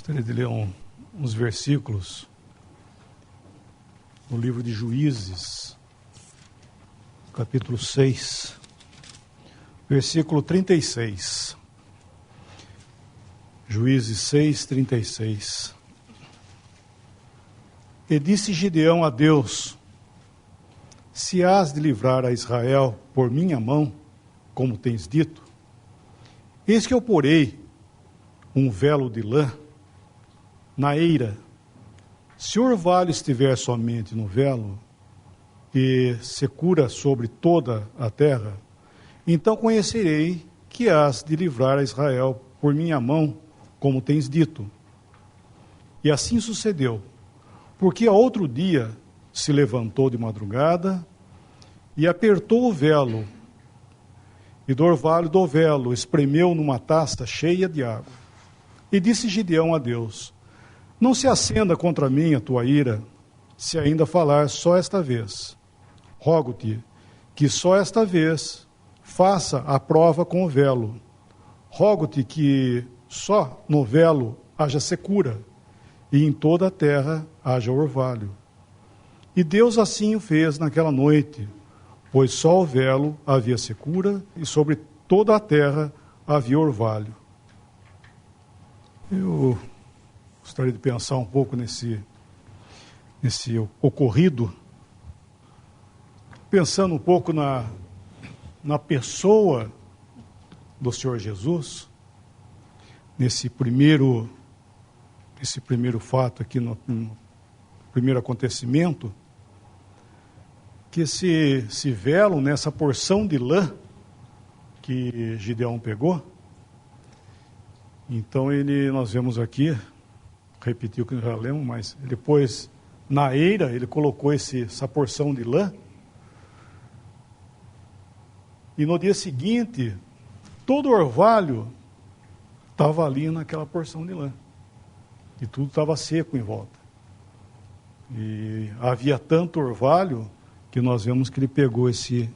Gostaria de ler uns versículos no livro de Juízes, capítulo 6, versículo 36. Juízes 6, 36. E disse Gideão a Deus: se hás de livrar a Israel por minha mão, como tens dito, eis que eu porei um velo de lã na eira. Se o orvalho estiver somente no velo e secura sobre toda a terra, então conhecerei que hás de livrar a Israel por minha mão, como tens dito. E assim sucedeu, porque a outro dia se levantou de madrugada e apertou o velo, e do orvalho do velo espremeu numa taça cheia de água. E disse Gideão a Deus: não se acenda contra mim a tua ira, se ainda falar só esta vez. Rogo-te que só esta vez faça a prova com o velo. Rogo-te que só no velo haja secura, e em toda a terra haja orvalho. E Deus assim o fez naquela noite, pois só o velo havia secura, e sobre toda a terra havia orvalho. Eu gostaria de pensar um pouco nesse ocorrido, pensando um pouco na pessoa do Senhor Jesus, nesse primeiro fato aqui, no primeiro acontecimento, que esse velo, nessa porção de lã que Gideão pegou, então nós vemos aqui, repetir o que já lemos, mas depois na eira ele colocou essa porção de lã, e no dia seguinte todo o orvalho estava ali naquela porção de lã, e tudo estava seco em volta, e havia tanto orvalho que nós vemos que ele pegou essa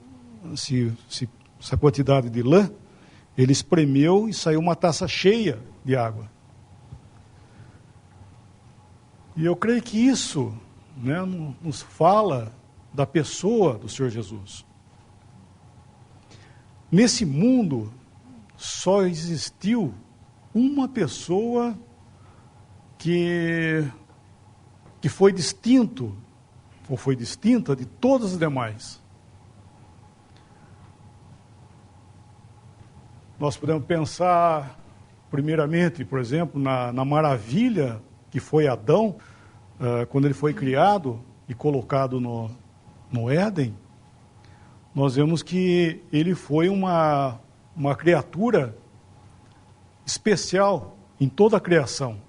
quantidade de lã, ele espremeu e saiu uma taça cheia de água. E eu creio que isso, né, nos fala da pessoa do Senhor Jesus. Nesse mundo, só existiu uma pessoa que foi distinta de todas as demais. Nós podemos pensar, primeiramente, por exemplo, na maravilha que foi Adão, quando ele foi criado e colocado no Éden. Nós vemos que ele foi uma criatura especial em toda a criação.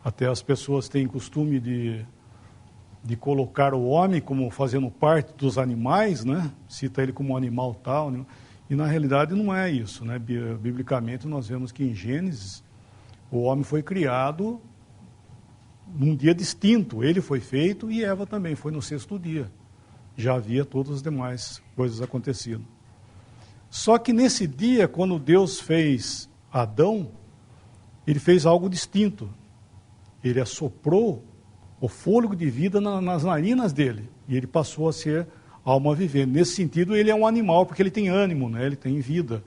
Até as pessoas têm costume de colocar o homem como fazendo parte dos animais, né? Cita ele como um animal tal, né? E na realidade não é isso, né? Biblicamente nós vemos que em Gênesis o homem foi criado num dia distinto, ele foi feito e Eva também foi no sexto dia. Já havia todas as demais coisas acontecido. Só que nesse dia, quando Deus fez Adão, ele fez algo distinto. Ele assoprou o fôlego de vida nas narinas dele, e ele passou a ser alma vivente. Nesse sentido, ele é um animal, porque ele tem ânimo, né? Ele tem vida.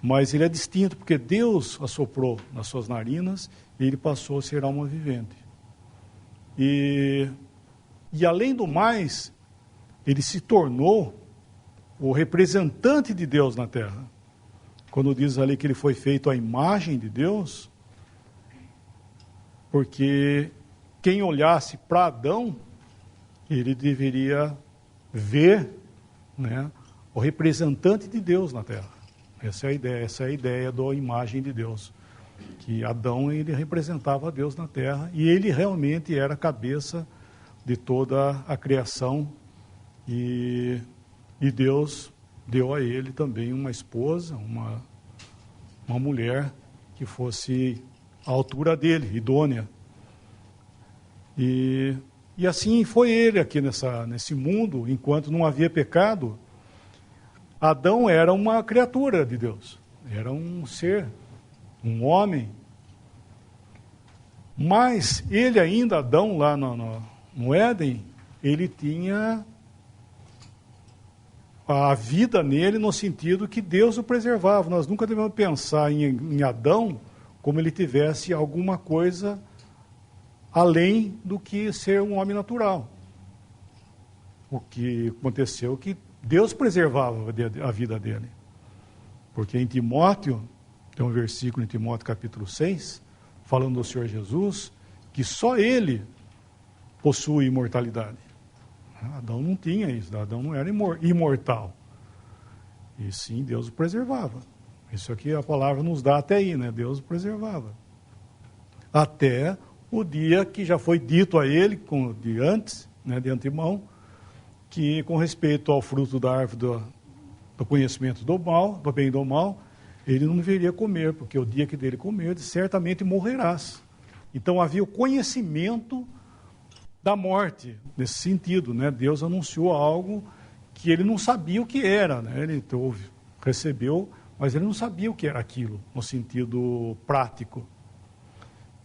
Mas ele é distinto, porque Deus assoprou nas suas narinas, e ele passou a ser alma vivente. E além do mais, ele se tornou o representante de Deus na terra. Quando diz ali que ele foi feito à imagem de Deus, porque quem olhasse para Adão, ele deveria ver, né, o representante de Deus na terra. Essa é a ideia da imagem de Deus. Que Adão, ele representava a Deus na terra, e ele realmente era a cabeça de toda a criação, e Deus deu a ele também uma esposa, uma mulher que fosse à altura dele, idônea. E assim foi ele aqui nesse mundo, enquanto não havia pecado. Adão era uma criatura de Deus, era um ser, um homem Mas ele ainda, Adão, lá no Éden, ele tinha a vida nele no sentido que Deus o preservava. Nós nunca devemos pensar em Adão como ele tivesse alguma coisa além do que ser um homem natural. O que aconteceu é que Deus preservava a vida dele. Porque em Timóteo, tem um versículo em Timóteo capítulo 6, falando do Senhor Jesus, que só ele possui imortalidade. Adão não tinha isso, Adão não era imortal. E sim, Deus o preservava. Isso aqui a palavra nos dá até aí, né? Deus o preservava. Até o dia que já foi dito a ele, de antes, né, de antemão, que com respeito ao fruto da árvore do conhecimento do mal, do bem e do mal, ele não deveria comer, porque o dia que dele comer, certamente morrerás. Então havia o conhecimento da morte, nesse sentido, né? Deus anunciou algo que ele não sabia o que era, né? Ele recebeu, mas ele não sabia o que era aquilo, no sentido prático.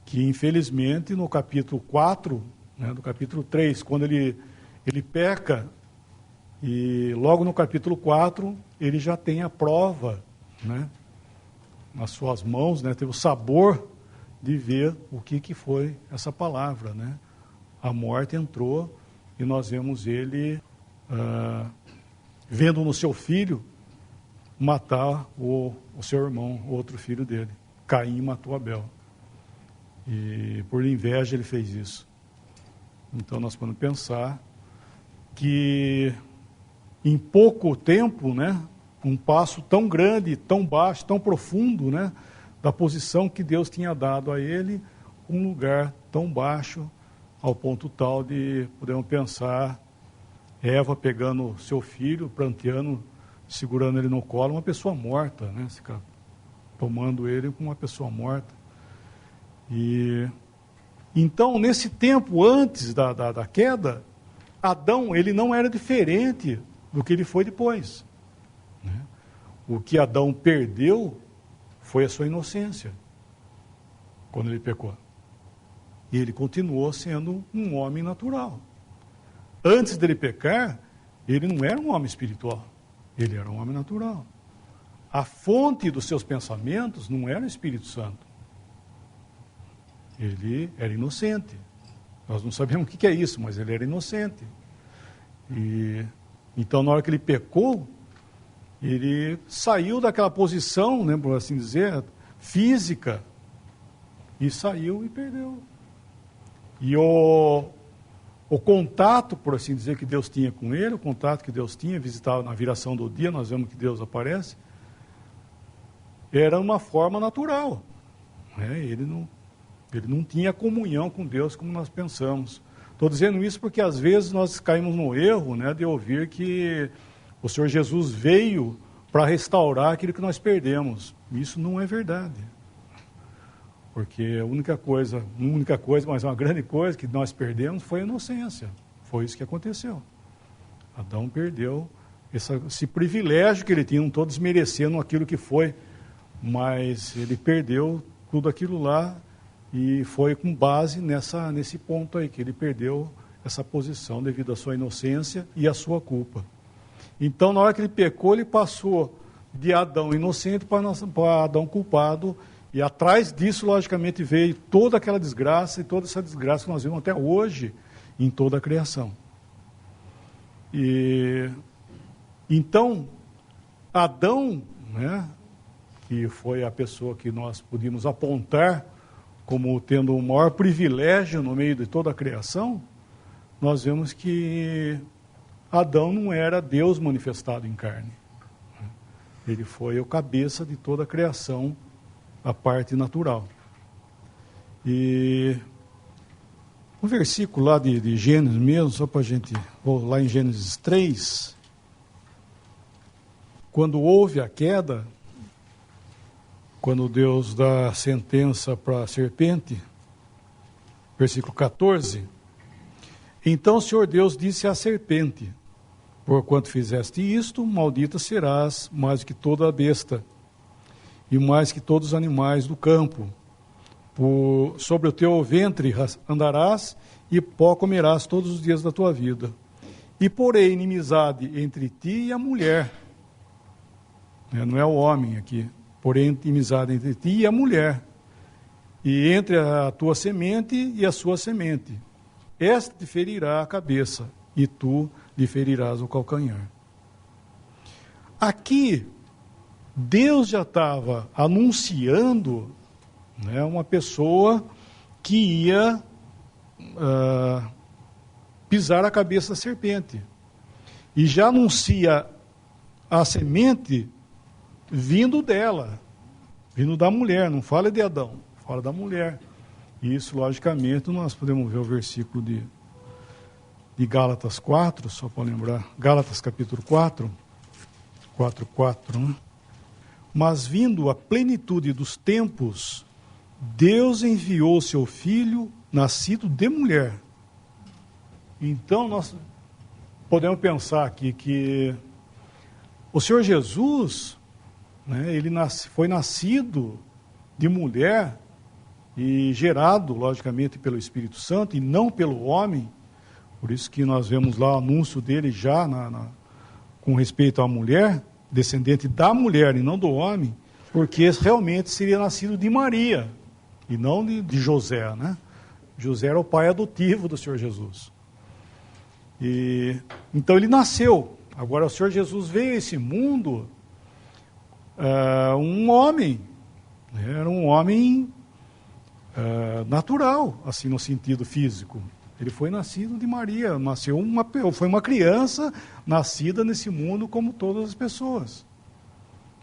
Que infelizmente no capítulo 4, né, do capítulo 3, quando ele peca, e logo no capítulo 4, ele já tem a prova, né, nas suas mãos, né, teve o sabor de ver o que foi essa palavra, né? A morte entrou e nós vemos ele vendo no seu filho matar o seu irmão, o outro filho dele. Caim matou Abel. E por inveja ele fez isso. Então nós podemos pensar que em pouco tempo, né, um passo tão grande, tão baixo, tão profundo, né, da posição que Deus tinha dado a ele, um lugar tão baixo, ao ponto tal de, podemos pensar, Eva pegando seu filho, pranteando, segurando ele no colo, uma pessoa morta, né, tomando ele como uma pessoa morta. E então, nesse tempo antes da queda, Adão, ele não era diferente do que ele foi depois, né? O que Adão perdeu foi a sua inocência, quando ele pecou. E ele continuou sendo um homem natural. Antes dele pecar, ele não era um homem espiritual, ele era um homem natural. A fonte dos seus pensamentos não era o Espírito Santo. Ele era inocente. Nós não sabemos o que é isso, mas ele era inocente. E então, na hora que ele pecou, ele saiu daquela posição, né, por assim dizer, física, e saiu e perdeu. E o contato, por assim dizer, que Deus tinha com ele, o contato que Deus tinha, visitava na viração do dia, nós vemos que Deus aparece, era uma forma natural, né? Ele não tinha comunhão com Deus como nós pensamos. Estou dizendo isso porque às vezes nós caímos no erro, né, de ouvir que o Senhor Jesus veio para restaurar aquilo que nós perdemos. Isso não é verdade. Porque a única coisa, mas uma grande coisa que nós perdemos foi a inocência. Foi isso que aconteceu. Adão perdeu esse privilégio que ele tinha, não estou desmerecendo aquilo que foi, mas ele perdeu tudo aquilo lá e foi com base nesse ponto aí, que ele perdeu essa posição devido à sua inocência e à sua culpa. Então, na hora que ele pecou, ele passou de Adão inocente para Adão culpado. E atrás disso, logicamente, veio toda aquela desgraça e toda essa desgraça que nós vemos até hoje em toda a criação. E então, Adão, né, que foi a pessoa que nós podíamos apontar como tendo o maior privilégio no meio de toda a criação, nós vemos que Adão não era Deus manifestado em carne. Ele foi o cabeça de toda a criação, a parte natural. E um versículo lá de Gênesis mesmo, só para a gente, lá em Gênesis 3, quando houve a queda, quando Deus dá a sentença para a serpente, versículo 14, então o Senhor Deus disse à serpente, porquanto fizeste isto, maldita serás mais que toda a besta, e mais que todos os animais do campo. Sobre o teu ventre andarás e pó comerás todos os dias da tua vida. E porém inimizade entre ti e a mulher. Não é o homem aqui. Porém inimizade entre ti e a mulher. E entre a tua semente e a sua semente. Esta te ferirá a cabeça, e tu lhe ferirás o calcanhar. Aqui, Deus já estava anunciando, né, uma pessoa que ia pisar a cabeça da serpente. E já anuncia a semente vindo dela, vindo da mulher, não fala de Adão, fala da mulher. E isso, logicamente, nós podemos ver o versículo de Gálatas 4, só para lembrar, Gálatas capítulo 4, 4:4, né? Mas vindo a plenitude dos tempos, Deus enviou seu Filho, nascido de mulher. Então, nós podemos pensar aqui que o Senhor Jesus, né, ele foi nascido de mulher e gerado, logicamente, pelo Espírito Santo e não pelo homem. Por isso que nós vemos lá o anúncio dele já com respeito à mulher, descendente da mulher e não do homem, porque realmente seria nascido de Maria e não de José, né? José era o pai adotivo do Senhor Jesus. Então ele nasceu. Agora o Senhor Jesus veio a esse mundo um homem, era um homem natural, assim, no sentido físico. Ele foi nascido de Maria, foi uma criança nascida nesse mundo como todas as pessoas.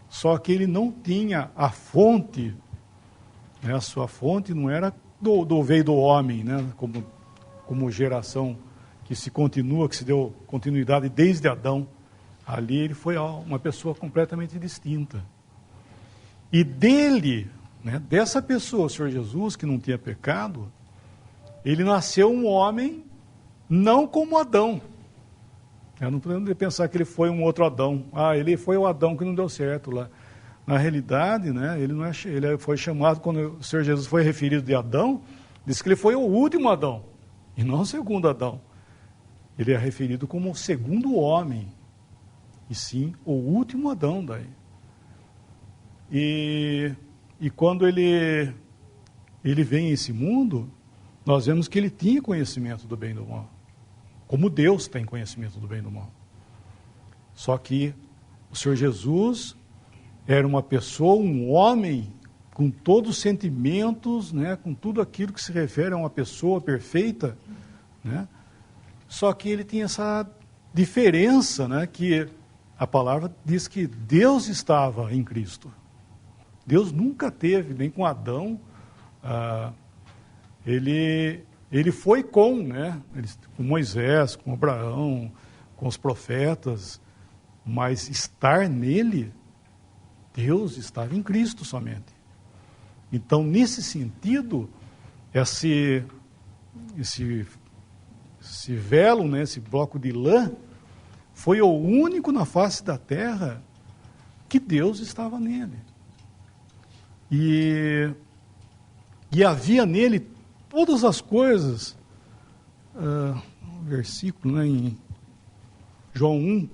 Só que ele não tinha a fonte, né, a sua fonte não era veio do homem, né, como geração que se deu continuidade desde Adão. Ali ele foi uma pessoa completamente distinta. E dele, né, dessa pessoa, o Senhor Jesus, que não tinha pecado, ele nasceu um homem não como Adão. Não podemos pensar que ele foi um outro Adão. Ele foi o Adão que não deu certo lá. Na realidade, né, ele foi chamado, quando o Senhor Jesus foi referido de Adão, disse que ele foi o último Adão, e não o segundo Adão. Ele é referido como o segundo homem, e sim o último Adão daí. E quando ele vem a esse mundo, nós vemos que ele tinha conhecimento do bem e do mal, como Deus tem conhecimento do bem e do mal. Só que o Senhor Jesus era uma pessoa, um homem, com todos os sentimentos, né, com tudo aquilo que se refere a uma pessoa perfeita, né? Só que ele tinha essa diferença, né, que a palavra diz que Deus estava em Cristo. Deus nunca teve, nem com Adão, ele foi com Moisés, com Abraão, com os profetas, mas estar nele, Deus estava em Cristo somente. Então, nesse sentido, esse velo, né, esse bloco de lã, foi o único na face da terra que Deus estava nele. E havia nele todas as coisas. Um versículo, né, em João 1,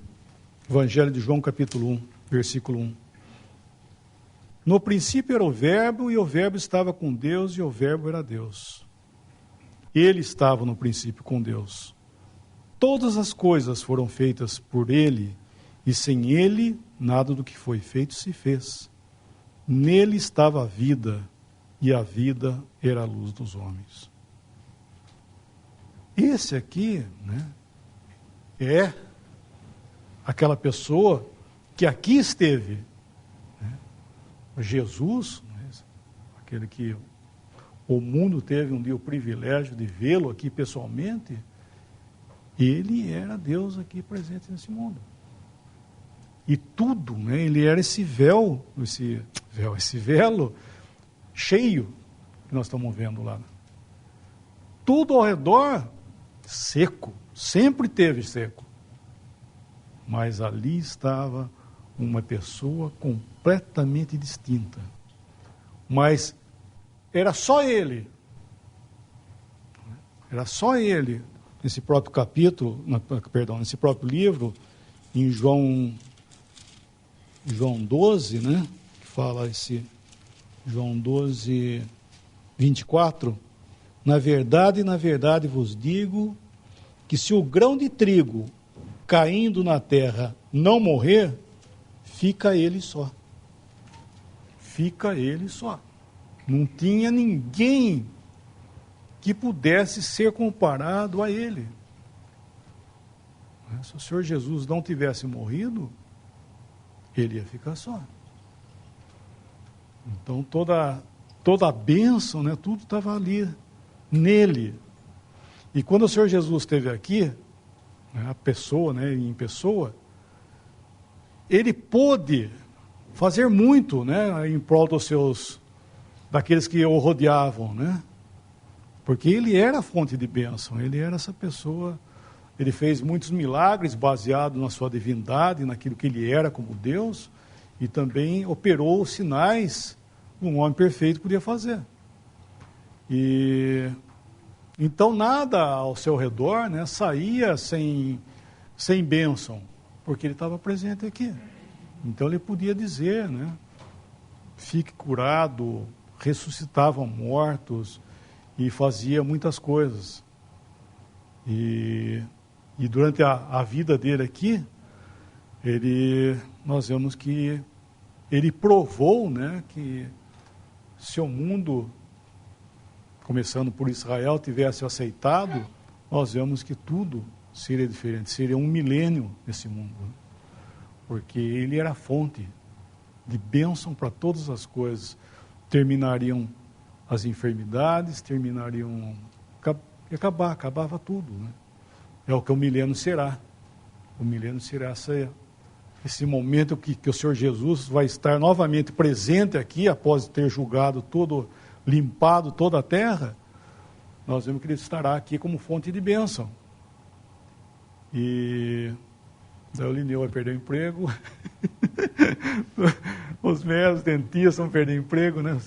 Evangelho de João, capítulo 1, versículo 1. No princípio era o Verbo, e o Verbo estava com Deus, e o Verbo era Deus. Ele estava no princípio com Deus. Todas as coisas foram feitas por ele, e sem ele, nada do que foi feito se fez. Nele estava a vida, e a vida era a luz dos homens. Esse aqui, né, é aquela pessoa que aqui esteve, né? Jesus, né, aquele que o mundo teve um dia o privilégio de vê-lo aqui pessoalmente, ele era Deus aqui presente nesse mundo. E tudo, né, ele era esse velo cheio que nós estamos vendo lá. Tudo ao redor seco, sempre teve seco. Mas ali estava uma pessoa completamente distinta. Mas era só ele. Era só ele. Nesse próprio capítulo, nesse próprio livro, em João 12, né? Que fala esse João 12, 24. Na verdade vos digo que se o grão de trigo caindo na terra não morrer, fica ele só. Fica ele só. Não tinha ninguém que pudesse ser comparado a ele. Se o Senhor Jesus não tivesse morrido, ele ia ficar só. Então toda a bênção, né, tudo estava ali, nele. E quando o Senhor Jesus esteve aqui, a pessoa, né, em pessoa, ele pôde fazer muito, né, em prol daqueles que o rodeavam, né? Porque ele era a fonte de bênção, ele era essa pessoa, ele fez muitos milagres baseados na sua divindade, naquilo que ele era como Deus, e também operou os sinais que um homem perfeito podia fazer. E então nada ao seu redor, né, saía sem bênção, porque ele estava presente aqui. Então ele podia dizer, né, fique curado, ressuscitavam mortos e fazia muitas coisas. E durante a vida dele aqui, nós vemos que ele provou, né, que se o mundo, começando por Israel, tivesse aceitado, nós vemos que tudo seria diferente, seria um milênio nesse mundo. Porque ele era a fonte de bênção para todas as coisas. Terminariam as enfermidades, acabava tudo, né? É o que o milênio será. O milênio será esse momento que o Senhor Jesus vai estar novamente presente aqui, após ter julgado limpado toda a terra. Nós vemos que ele estará aqui como fonte de bênção. E daí o Lineu vai perder o emprego. Os médicos, dentistas vão perder emprego, né?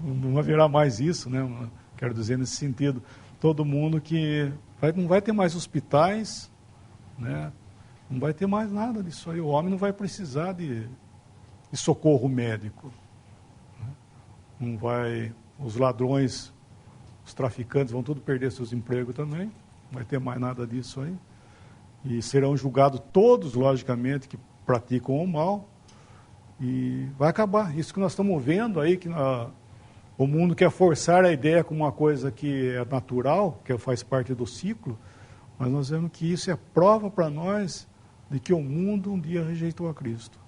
Não haverá mais isso, né? Quero dizer nesse sentido. Todo mundo que não vai ter mais hospitais, né? Não vai ter mais nada disso aí. O homem não vai precisar de socorro médico. Não vai. Os ladrões, os traficantes vão tudo perder seus empregos também. Não vai ter mais nada disso aí. E serão julgados todos, logicamente, que praticam o mal. E vai acabar. Isso que nós estamos vendo aí, que o mundo quer forçar a ideia como uma coisa que é natural, que faz parte do ciclo, mas nós vemos que isso é prova para nós de que o mundo um dia rejeitou a Cristo.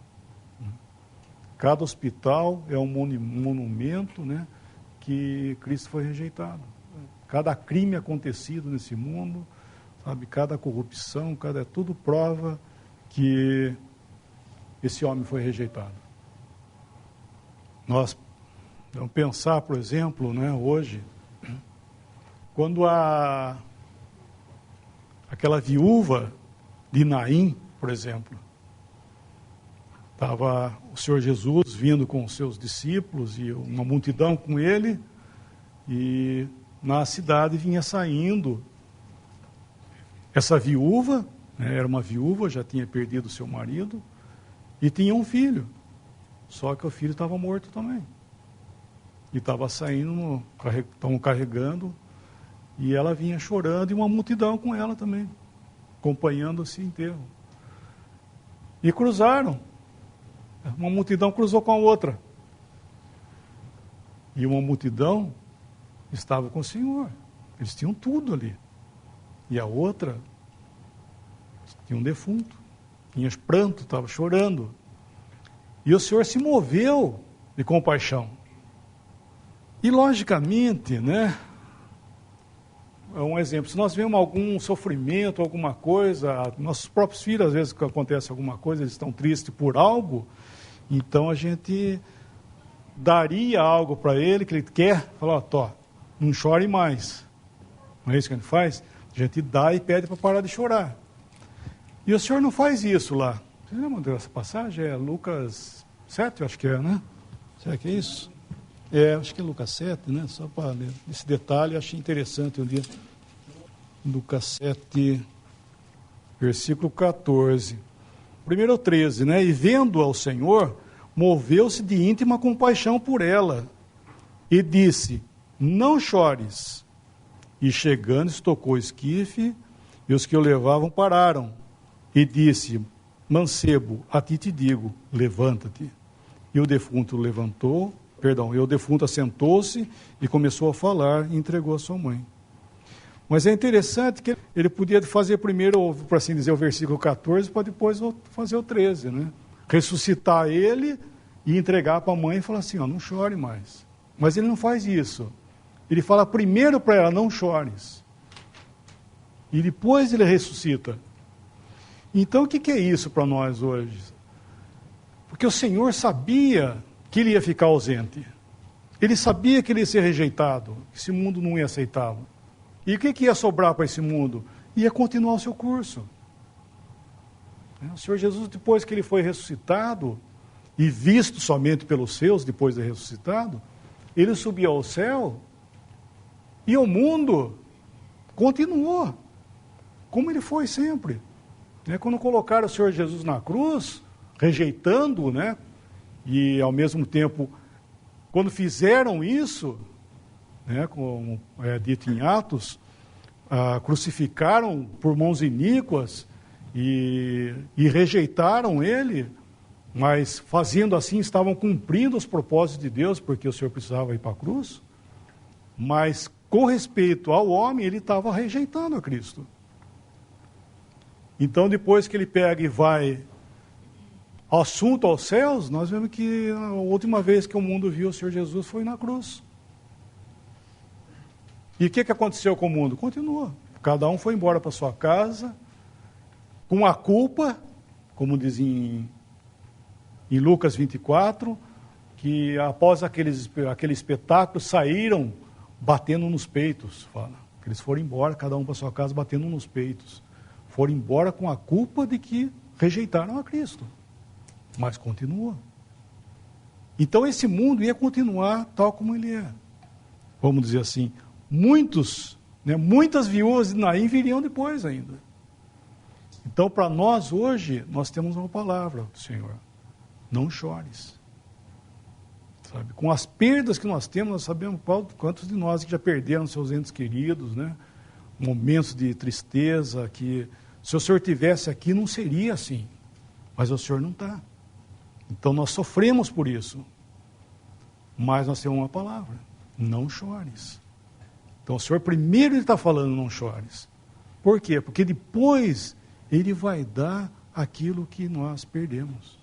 Cada hospital é um monumento, né, que Cristo foi rejeitado. Cada crime acontecido nesse mundo, sabe, cada corrupção, tudo prova que esse homem foi rejeitado. Nós vamos pensar, por exemplo, né, hoje, quando aquela viúva de Naim, por exemplo, estava o Senhor Jesus vindo com os seus discípulos e uma multidão com ele, e na cidade vinha saindo essa viúva, né, era uma viúva, já tinha perdido seu marido, e tinha um filho, só que o filho estava morto também. E estava saindo, estavam carregando, e ela vinha chorando, e uma multidão com ela também, acompanhando esse enterro. E cruzaram. Uma multidão cruzou com a outra. E uma multidão estava com o Senhor. Eles tinham tudo ali. E a outra tinha um defunto. Tinha pranto, estava chorando. E o Senhor se moveu de compaixão. E logicamente, né? É um exemplo. Se nós vemos algum sofrimento, alguma coisa, nossos próprios filhos, às vezes que acontece alguma coisa, eles estão tristes por algo, então a gente daria algo para ele que ele quer, fala, ó, não chore mais. Não é isso que a gente faz? A gente dá e pede para parar de chorar. E o Senhor não faz isso lá. Você lembra dessa passagem? É Lucas 7, eu acho que é, né? Será que é isso? Acho que é Lucas 7, né? Só para ler esse detalhe, achei interessante um dia. Lucas 7, versículo 14. Primeiro 13, né? E vendo ao Senhor, moveu-se de íntima compaixão por ela e disse: não chores. E chegando, tocou o esquife, e os que o levavam pararam. E disse: mancebo, a ti te digo, levanta-te. E o defunto assentou-se e começou a falar e entregou a sua mãe. Mas é interessante que ele podia fazer primeiro, por assim dizer, o versículo 14, para depois fazer o 13, né? Ressuscitar ele e entregar para a mãe e falar assim, não chore mais. Mas ele não faz isso. Ele fala primeiro para ela, não chores. E depois ele ressuscita. Então o que é isso para nós hoje? Porque o Senhor sabia que ele ia ficar ausente. Ele sabia que ele ia ser rejeitado, que esse mundo não ia aceitá-lo. E o que ia sobrar para esse mundo? Ia continuar o seu curso. O Senhor Jesus, depois que ele foi ressuscitado, e visto somente pelos seus, depois de ressuscitado, ele subiu ao céu, e o mundo continuou, como ele foi sempre. Quando colocaram o Senhor Jesus na cruz, rejeitando-o, né? E ao mesmo tempo, quando fizeram isso, né, como é dito em Atos, crucificaram por mãos iníquas e rejeitaram ele, mas fazendo assim estavam cumprindo os propósitos de Deus, porque o Senhor precisava ir para a cruz, mas com respeito ao homem, ele estava rejeitando a Cristo. Então, depois que ele pega e vai assunto aos céus, nós vemos que a última vez que o mundo viu o Senhor Jesus foi na cruz. E o que aconteceu com o mundo? Continua. Cada um foi embora para sua casa, com a culpa, como diz em Lucas 24, que após aquele espetáculo saíram batendo nos peitos. Fala. Eles foram embora, cada um para sua casa, batendo nos peitos. Foram embora com a culpa de que rejeitaram a Cristo. Mas continua. Então esse mundo ia continuar tal como ele é. Vamos dizer assim, muitas viúvas de Naim viriam depois ainda. Então para nós hoje, nós temos uma palavra do Senhor. Não chores. Sabe? Com as perdas que nós temos, nós sabemos quantos de nós que já perderam seus entes queridos, né? Momentos de tristeza, que se o Senhor tivesse aqui não seria assim. Mas o Senhor não está. Então nós sofremos por isso. Mas nós temos uma palavra: não chores. Então o Senhor primeiro está falando não chores. Por quê? Porque depois Ele vai dar aquilo que nós perdemos.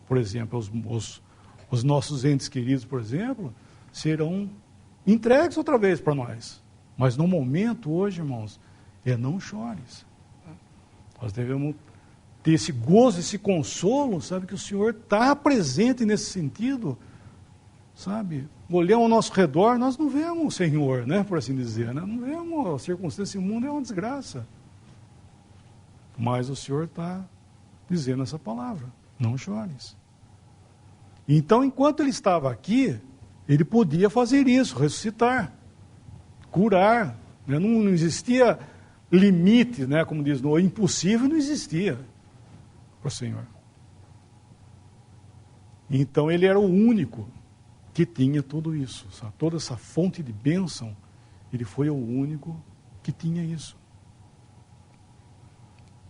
Por exemplo, os nossos entes queridos, por exemplo, serão entregues outra vez para nós. Mas no momento hoje, irmãos, não chores. Nós devemos ter esse gozo, esse consolo, sabe, que o Senhor está presente nesse sentido, sabe? Olhamos ao nosso redor, nós não vemos o Senhor, né, por assim dizer, né? Não vemos a circunstância, o mundo é uma desgraça. Mas o Senhor está dizendo essa palavra, não chores. Então, enquanto ele estava aqui, ele podia fazer isso, ressuscitar, curar, né? Não existia limite, né, como diz, o impossível não existia para o Senhor. Então ele era o único que tinha tudo isso, sabe? Toda essa fonte de bênção, ele foi o único que tinha isso.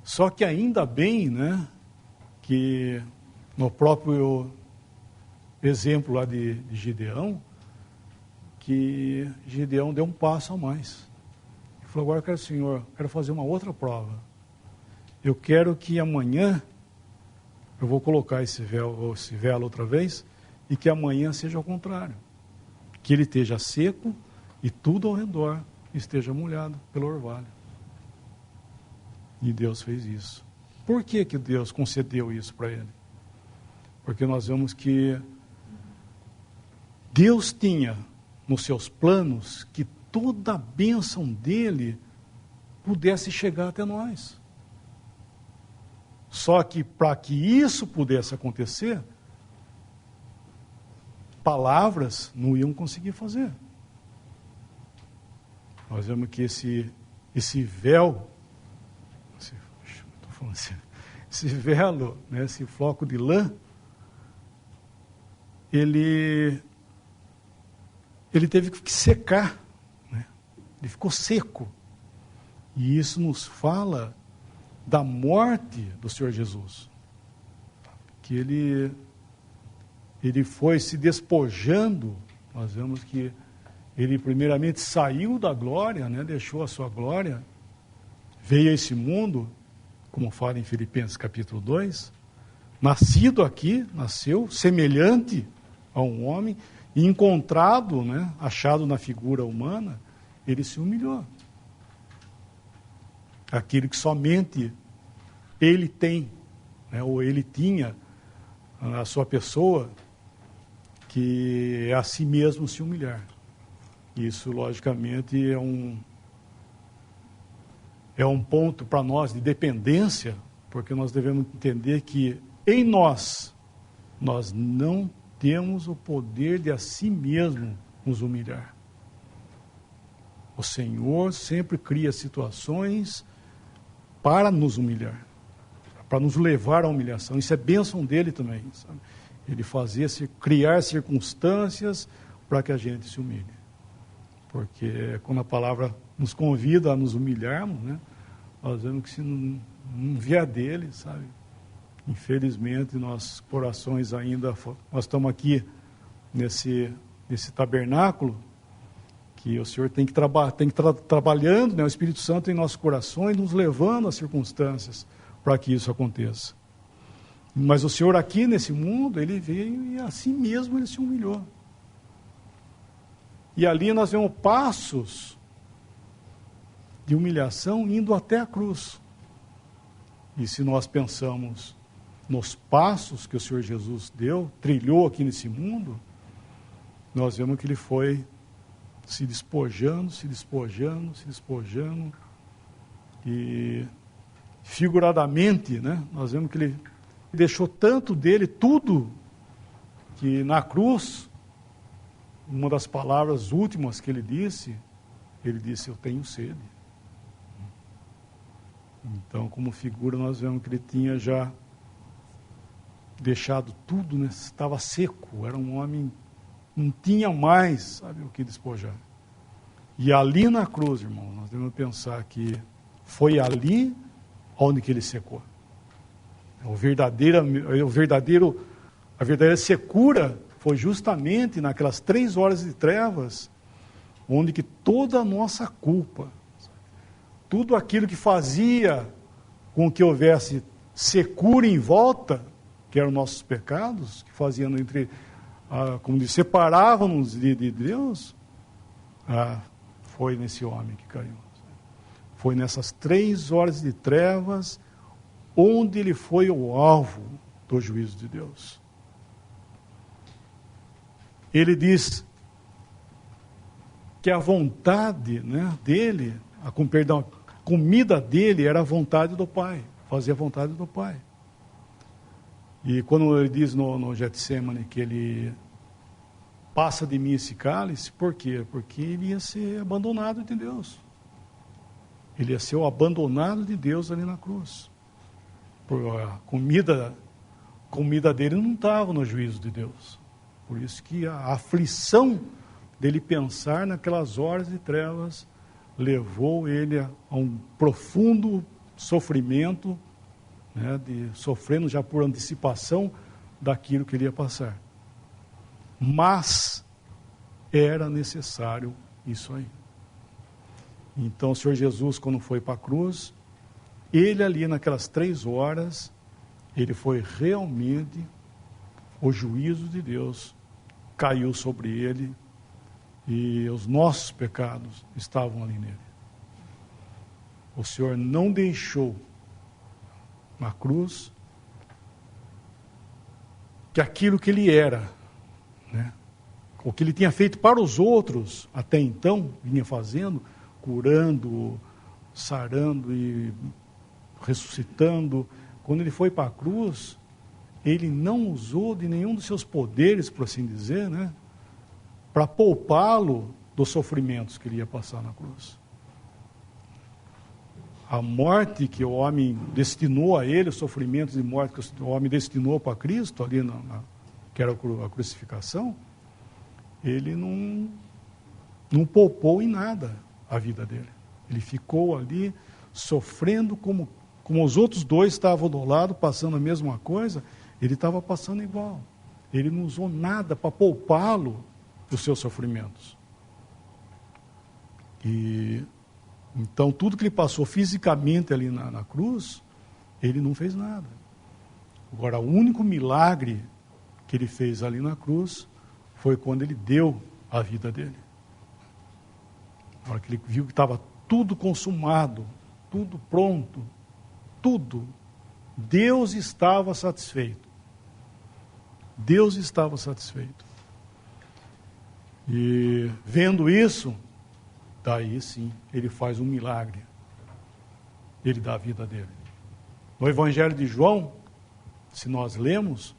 Só que ainda bem, né, que no próprio exemplo lá de Gideão, que Gideão deu um passo a mais. Ele falou: agora eu quero, Senhor, quero fazer uma outra prova. Eu quero que amanhã eu vou colocar esse velo outra vez, e que amanhã seja ao contrário. Que ele esteja seco e tudo ao redor esteja molhado pelo orvalho. E Deus fez isso. Por que Deus concedeu isso para ele? Porque nós vemos que Deus tinha nos seus planos que toda a bênção dele pudesse chegar até nós. Só que para que isso pudesse acontecer, palavras não iam conseguir fazer. Nós vemos que esse véu, esse velo, né, esse floco de lã, ele teve que secar, né? Ele ficou seco. E isso nos fala da morte do Senhor Jesus. Que ele foi se despojando. Nós vemos que ele primeiramente saiu da glória, né? Deixou a sua glória, veio a esse mundo, como fala em Filipenses capítulo 2, nascido aqui, nasceu semelhante a um homem, e encontrado, né, achado na figura humana, ele se humilhou. Aquilo que somente ele tem, né, ou ele tinha na sua pessoa, que é a si mesmo se humilhar. Isso, logicamente, é um ponto para nós de dependência, porque nós devemos entender que em nós não temos o poder de a si mesmo nos humilhar. O Senhor sempre cria situações para nos humilhar, para nos levar à humilhação. Isso é bênção dele também, sabe? Ele criar circunstâncias para que a gente se humilhe. Porque quando a palavra nos convida a nos humilharmos, né, nós vemos que se não vier dele, sabe? Infelizmente, nossos corações ainda... Nós estamos aqui nesse tabernáculo, que o Senhor tem que trabalhando, né, o Espírito Santo em nossos corações, nos levando às circunstâncias para que isso aconteça. Mas o Senhor aqui nesse mundo, ele veio e assim mesmo ele se humilhou. E ali nós vemos passos de humilhação indo até a cruz. E se nós pensamos nos passos que o Senhor Jesus trilhou aqui nesse mundo, nós vemos que ele foi se despojando, e figuradamente, né, nós vemos que ele deixou tanto dele, tudo, que na cruz, uma das palavras últimas que ele disse, eu tenho sede. Então, como figura, nós vemos que ele tinha já deixado tudo, né? Estava seco, era um homem, não tinha mais, sabe, o que despojar. E ali na cruz, irmão, nós devemos pensar que foi ali onde que ele secou. A verdadeira secura foi justamente naquelas 3 horas de trevas, onde que toda a nossa culpa, tudo aquilo que fazia com que houvesse secura em volta, que eram nossos pecados, que faziam como diz, separavam-nos de Deus, foi nesse homem que caiu. Foi nessas 3 horas de trevas, onde ele foi o alvo do juízo de Deus. Ele diz que a vontade, né, dele, a comida dele era a vontade do Pai, fazia a vontade do Pai. E quando ele diz no Getsemane que ele passa de mim esse cálice, por quê? Porque ele ia ser abandonado de Deus. Ele ia ser o abandonado de Deus ali na cruz. A comida dele não estava no juízo de Deus. Por isso que a aflição dele pensar naquelas horas de trevas levou ele a um profundo sofrimento, né, sofrendo já por antecipação daquilo que ele ia passar. Mas era necessário isso aí. Então o Senhor Jesus, quando foi para a cruz, ele ali naquelas 3 horas, ele foi realmente, o juízo de Deus caiu sobre ele e os nossos pecados estavam ali nele. O Senhor não deixou na cruz que aquilo que ele era, né, o que ele tinha feito para os outros até então, vinha fazendo, curando, sarando e ressuscitando, quando ele foi para a cruz, ele não usou de nenhum dos seus poderes, por assim dizer, né, para poupá-lo dos sofrimentos que ele ia passar na cruz. A morte que o homem destinou a ele, os sofrimentos de morte que o homem destinou para Cristo, ali que era a crucificação, ele não poupou em nada a vida dele. Ele ficou ali sofrendo como os outros dois estavam do lado, passando a mesma coisa, ele estava passando igual. Ele não usou nada para poupá-lo dos seus sofrimentos. E então tudo que ele passou fisicamente ali na cruz, ele não fez nada. Agora, o único milagre que ele fez ali na cruz foi quando ele deu a vida dele. Na hora que ele viu que estava tudo consumado, tudo pronto, tudo, Deus estava satisfeito. Deus estava satisfeito. E vendo isso, daí sim, ele faz um milagre. Ele dá a vida dele. No Evangelho de João, se nós lemos,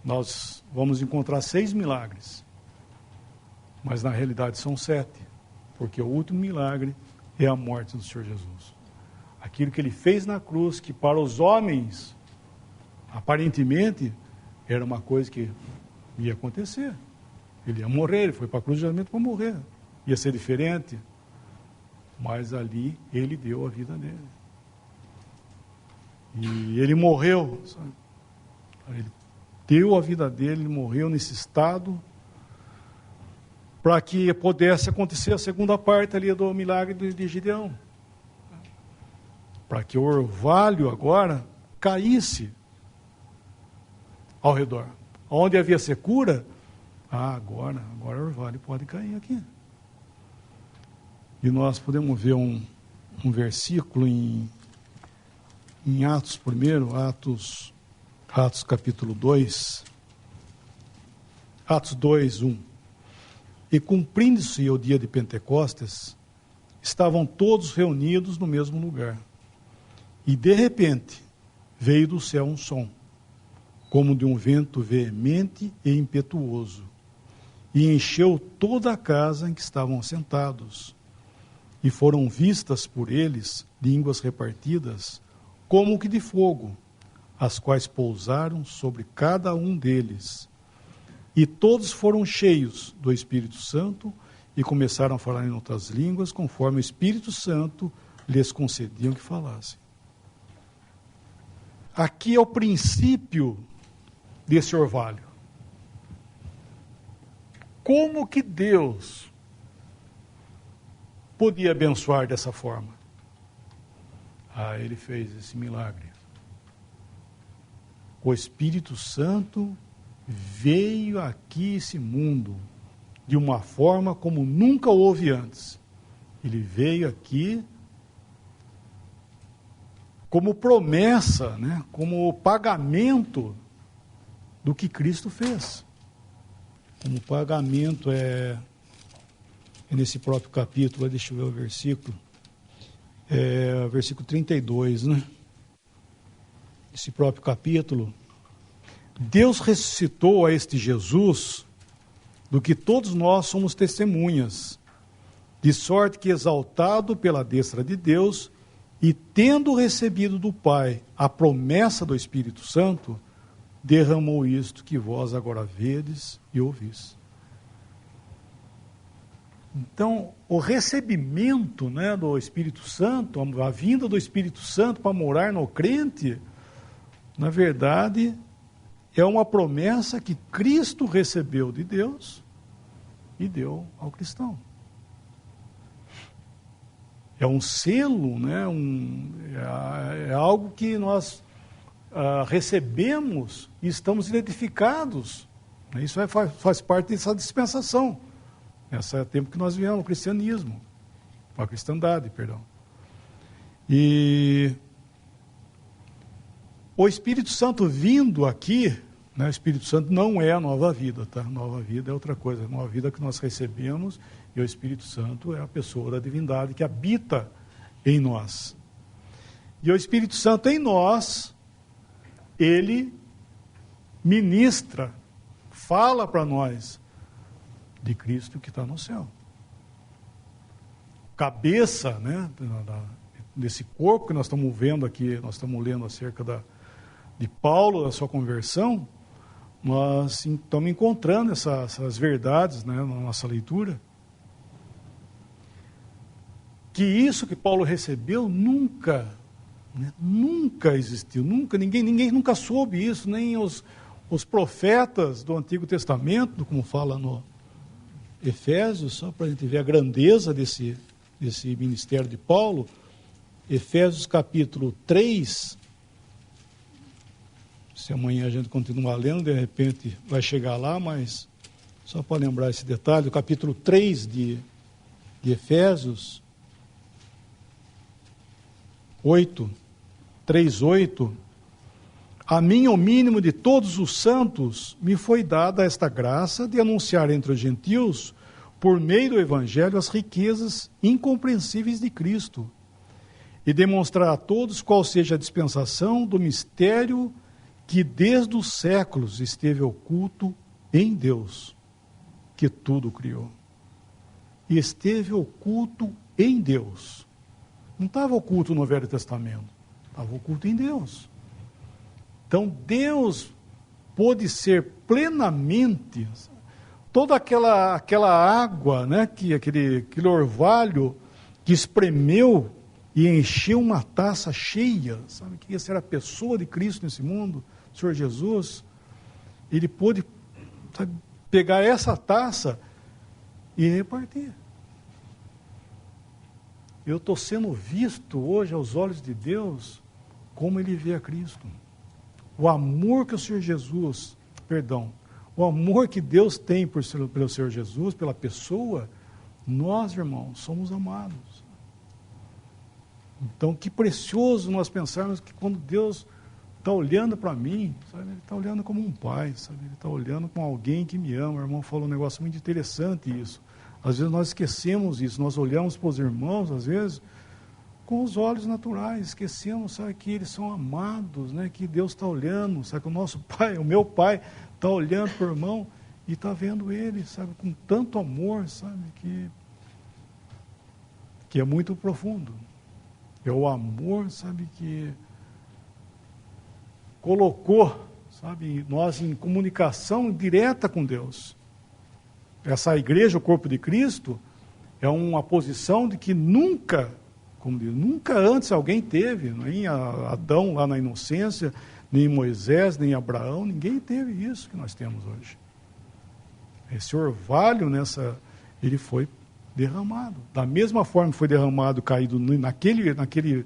nós vamos encontrar 6 milagres. Mas na realidade são 7. Porque o último milagre é a morte do Senhor Jesus. Aquilo que ele fez na cruz, que para os homens, aparentemente, era uma coisa que ia acontecer. Ele ia morrer, ele foi para a cruz justamente para morrer. Ia ser diferente. Mas ali ele deu a vida dele. E ele morreu, sabe? Ele deu a vida dele, ele morreu nesse estado, para que pudesse acontecer a segunda parte ali do milagre de Gideão. Para que o orvalho agora caísse ao redor. Onde havia secura, agora o orvalho pode cair aqui. E nós podemos ver um versículo em Atos primeiro, Atos capítulo 2, Atos 2, 1. E cumprindo-se o dia de Pentecostes, estavam todos reunidos no mesmo lugar. E de repente veio do céu um som, como de um vento veemente e impetuoso, e encheu toda a casa em que estavam sentados. E foram vistas por eles línguas repartidas, como que de fogo, as quais pousaram sobre cada um deles. E todos foram cheios do Espírito Santo e começaram a falar em outras línguas, conforme o Espírito Santo lhes concediam que falassem. Aqui é o princípio desse orvalho. Como que Deus podia abençoar dessa forma? Ele fez esse milagre. O Espírito Santo veio aqui esse mundo de uma forma como nunca houve antes. Ele veio aqui como promessa, né, como pagamento do que Cristo fez. Como pagamento é nesse próprio capítulo, deixa eu ver o versículo, versículo 32, né? Esse próprio capítulo, Deus ressuscitou a este Jesus, do que todos nós somos testemunhas, de sorte que, exaltado pela destra de Deus, e tendo recebido do Pai a promessa do Espírito Santo, derramou isto que vós agora vedes e ouvis. Então, o recebimento, né, do Espírito Santo, a vinda do Espírito Santo para morar no crente, na verdade, é uma promessa que Cristo recebeu de Deus e deu ao cristão. É um selo, né, é algo que nós recebemos e estamos identificados. Isso faz parte dessa dispensação. Esse é o tempo que nós vivemos, o cristianismo, a cristandade, perdão. E o Espírito Santo vindo aqui, né, o Espírito Santo não é a nova vida, tá? Nova vida é outra coisa, a nova vida que nós recebemos, e o Espírito Santo é a pessoa da divindade que habita em nós. E o Espírito Santo em nós, ele ministra, fala para nós de Cristo que está no céu. Cabeça, né, desse corpo que nós estamos vendo aqui, nós estamos lendo acerca de Paulo, da sua conversão, nós estamos encontrando essas verdades, né, na nossa leitura. Que isso que Paulo recebeu nunca existiu, ninguém nunca soube isso, nem os profetas do Antigo Testamento, como fala no Efésios, só para a gente ver a grandeza desse ministério de Paulo. Efésios capítulo 3, se amanhã a gente continuar lendo, de repente vai chegar lá, mas só para lembrar esse detalhe, o capítulo 3 de Efésios 3:8, a mim, o mínimo de todos os santos, me foi dada esta graça de anunciar entre os gentios, por meio do Evangelho, as riquezas incompreensíveis de Cristo, e demonstrar a todos qual seja a dispensação do mistério que desde os séculos esteve oculto em Deus, que tudo criou. E esteve oculto em Deus. Não estava oculto no Velho Testamento, estava oculto em Deus. Então Deus pôde ser plenamente, toda aquela água, né, aquele orvalho que espremeu e encheu uma taça cheia, sabe, que essa era a pessoa de Cristo nesse mundo, o Senhor Jesus. Ele pôde, sabe, pegar essa taça e repartir. Eu estou sendo visto hoje aos olhos de Deus como Ele vê a Cristo. O amor que o Senhor Jesus, o amor que Deus tem pelo Senhor Jesus, pela pessoa, nós, irmãos, somos amados. Então, que precioso nós pensarmos que quando Deus está olhando para mim, sabe, Ele está olhando como um pai, sabe, Ele está olhando como alguém que me ama. O irmão falou um negócio muito interessante isso. Às vezes nós esquecemos isso, nós olhamos para os irmãos, às vezes, com os olhos naturais, esquecemos, sabe, que eles são amados, né, que Deus está olhando, sabe, que o nosso pai, o meu pai, está olhando para o irmão e está vendo ele, sabe, com tanto amor, sabe, que é muito profundo. É o amor, sabe, que colocou, sabe, nós em comunicação direta com Deus. Essa igreja, o corpo de Cristo, é uma posição de que nunca, como diz, nunca antes alguém teve, nem Adão lá na inocência, nem Moisés, nem Abraão, ninguém teve isso que nós temos hoje. Esse orvalho ele foi derramado. Da mesma forma que foi derramado, caído naquele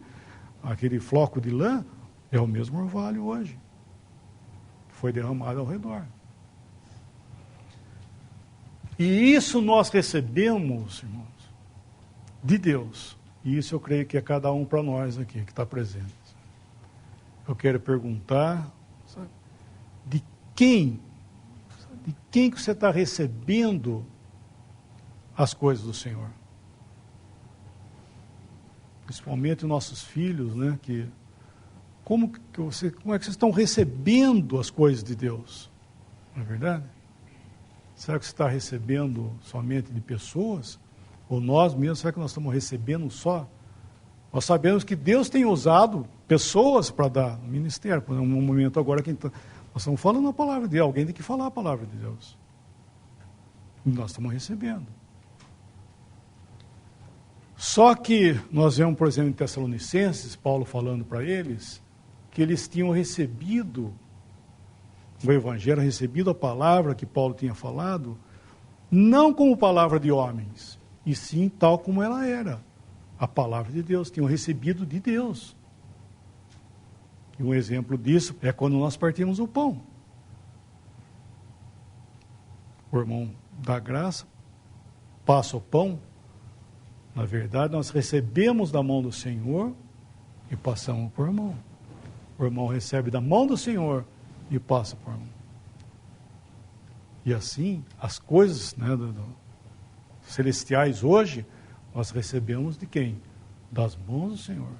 floco de lã, é o mesmo orvalho hoje. Foi derramado ao redor. E isso nós recebemos, irmãos, de Deus. E isso eu creio que é cada um para nós aqui, que está presente. Eu quero perguntar, sabe, de quem que você está recebendo as coisas do Senhor? Principalmente nossos filhos, né? Como é que vocês estão recebendo as coisas de Deus? Não é verdade? Será que você está recebendo somente de pessoas? Ou nós mesmos, será que nós estamos recebendo só? Nós sabemos que Deus tem usado pessoas para dar no ministério. Por um momento agora, nós estamos falando a palavra de Deus, alguém tem que falar a palavra de Deus. E nós estamos recebendo. Só que nós vemos, por exemplo, em Tessalonicenses, Paulo falando para eles, que eles tinham recebido o Evangelho, recebido a palavra que Paulo tinha falado, não como palavra de homens, e sim tal como ela era, a palavra de Deus, tinham recebido de Deus. E um exemplo disso é quando nós partimos o pão. O irmão da graça passa o pão, na verdade nós recebemos da mão do Senhor e passamos para o irmão. O irmão recebe da mão do Senhor e passa por mim. E assim, as coisas, né, celestiais hoje, nós recebemos de quem? Das mãos do Senhor.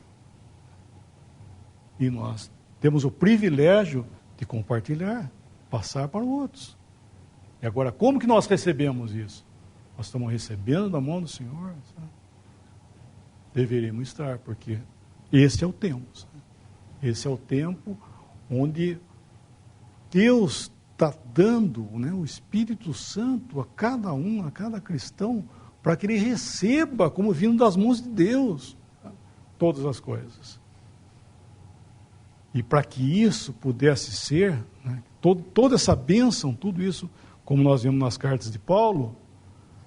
E nós temos o privilégio de compartilhar passar para outros. E agora, como que nós recebemos isso? Nós estamos recebendo da mão do Senhor, sabe? Deveríamos estar, porque esse é o tempo, sabe? Esse é o tempo onde Deus está dando, né, o Espírito Santo a cada um, a cada cristão, para que ele receba, como vindo das mãos de Deus, todas as coisas. E para que isso pudesse ser, né, toda essa bênção, tudo isso, como nós vemos nas cartas de Paulo,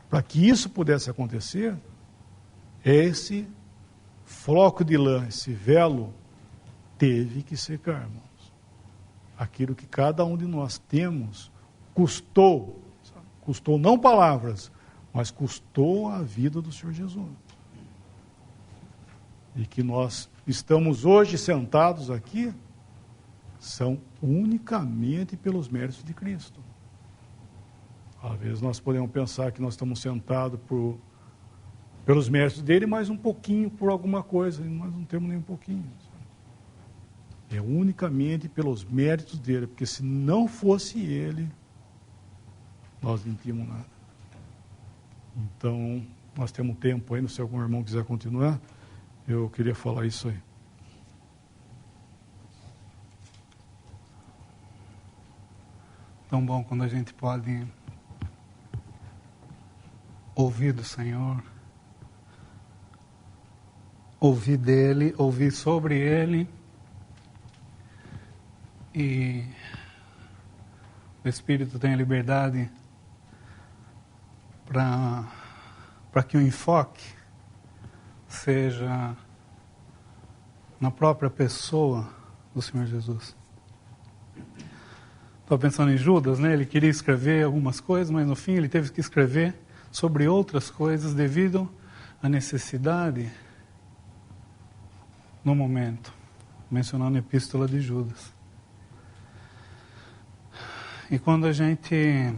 para que isso pudesse acontecer, esse floco de lã, esse velo, teve que secar, irmãos. Aquilo que cada um de nós temos custou, sabe? Custou não palavras, mas custou a vida do Senhor Jesus. E que nós estamos hoje sentados aqui, são unicamente pelos méritos de Cristo. Às vezes nós podemos pensar que nós estamos sentados pelos méritos dele, mas um pouquinho por alguma coisa, e nós não temos nem um pouquinho. Sabe? É unicamente pelos méritos dele, porque se não fosse ele, nós não tínhamos nada. Então, nós temos tempo ainda, se algum irmão quiser continuar, eu queria falar isso aí. Tão bom quando a gente pode ouvir do Senhor, ouvir dele, ouvir sobre ele, e o Espírito tem a liberdade para que o enfoque seja na própria pessoa do Senhor Jesus. Estou pensando em Judas, né? Ele queria escrever algumas coisas, mas no fim ele teve que escrever sobre outras coisas devido à necessidade no momento, mencionando a epístola de Judas. E quando a gente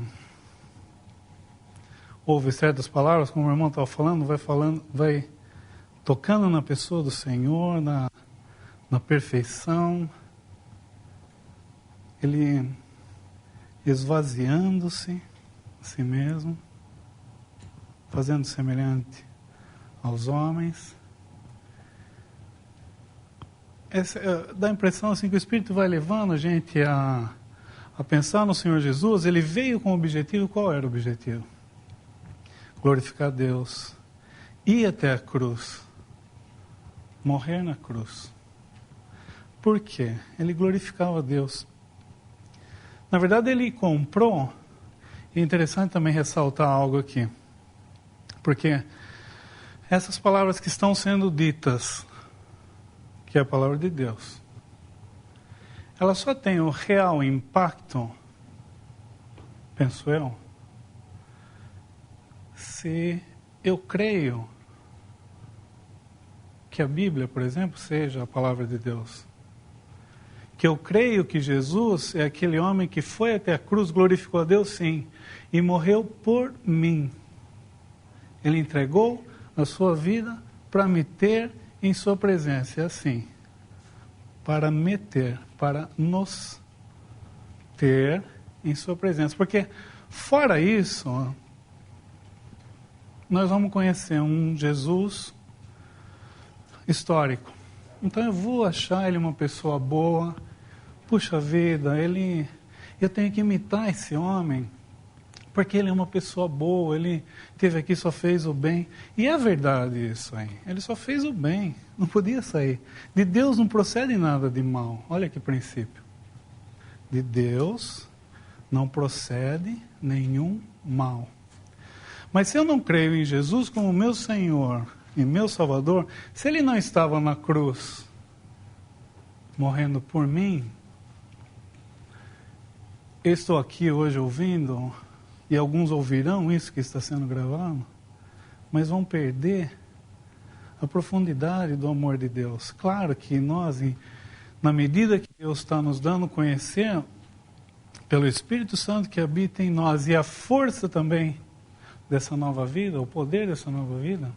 ouve certas palavras, como o irmão estava falando, vai tocando na pessoa do Senhor, na perfeição, ele esvaziando-se a si mesmo, fazendo semelhante aos homens. Dá a impressão assim, que o Espírito vai levando a gente a pensar no Senhor Jesus. Ele veio com o objetivo. Qual era o objetivo? Glorificar Deus, ir até a cruz, morrer na cruz. Por quê? Ele glorificava Deus. Na verdade, ele comprou. É interessante também ressaltar algo aqui, porque essas palavras que estão sendo ditas, que é a palavra de Deus, ela só tem o real impacto, penso eu, se eu creio que a Bíblia, por exemplo, seja a palavra de Deus. Que eu creio que Jesus é aquele homem que foi até a cruz, glorificou a Deus, sim, e morreu por mim. Ele entregou a sua vida para me ter em sua presença, é assim, para me ter, para nos ter em sua presença. Porque, fora isso, nós vamos conhecer um Jesus histórico. Então eu vou achar ele uma pessoa boa. Puxa vida, eu tenho que imitar esse homem, porque ele é uma pessoa boa, ele esteve aqui, só fez o bem. E é verdade isso aí, ele só fez o bem, não podia sair. De Deus não procede nada de mal, olha que princípio. De Deus não procede nenhum mal. Mas se eu não creio em Jesus como meu Senhor e meu Salvador, se ele não estava na cruz, morrendo por mim, eu estou aqui hoje ouvindo, e alguns ouvirão isso que está sendo gravado, mas vão perder a profundidade do amor de Deus. Claro que nós, na medida que Deus está nos dando conhecer, pelo Espírito Santo que habita em nós, e a força também dessa nova vida, o poder dessa nova vida,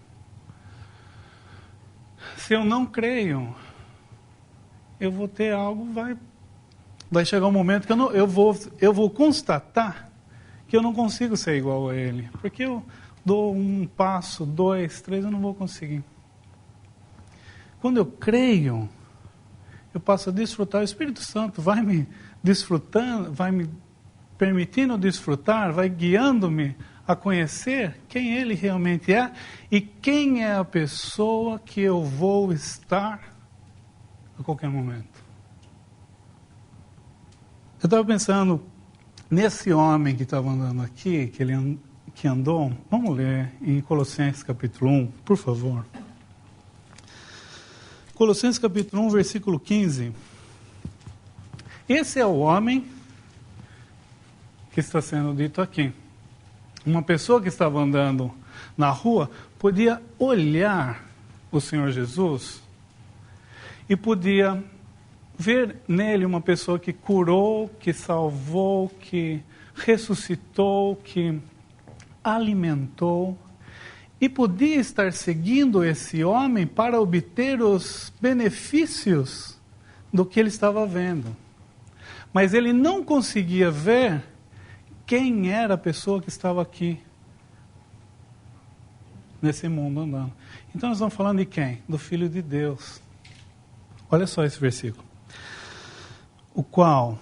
se eu não creio, eu vou ter algo, vai chegar um momento que eu vou constatar que eu não consigo ser igual a ele. Porque eu dou um passo, 2, 3, eu não vou conseguir. Quando eu creio, eu passo a desfrutar. O Espírito Santo vai me desfrutando, vai me permitindo desfrutar, vai guiando-me a conhecer quem Ele realmente é e quem é a pessoa que eu vou estar a qualquer momento. Eu estava pensando nesse homem que estava andando aqui, que andou. Vamos ler em Colossenses capítulo 1, por favor. Colossenses capítulo 1, versículo 15. Esse é o homem que está sendo dito aqui. Uma pessoa que estava andando na rua podia olhar o Senhor Jesus e podia ver nele uma pessoa que curou, que salvou, que ressuscitou, que alimentou, e podia estar seguindo esse homem para obter os benefícios do que ele estava vendo. Mas ele não conseguia ver quem era a pessoa que estava aqui, nesse mundo andando. Então nós estamos falando de quem? Do Filho de Deus. Olha só esse versículo. O qual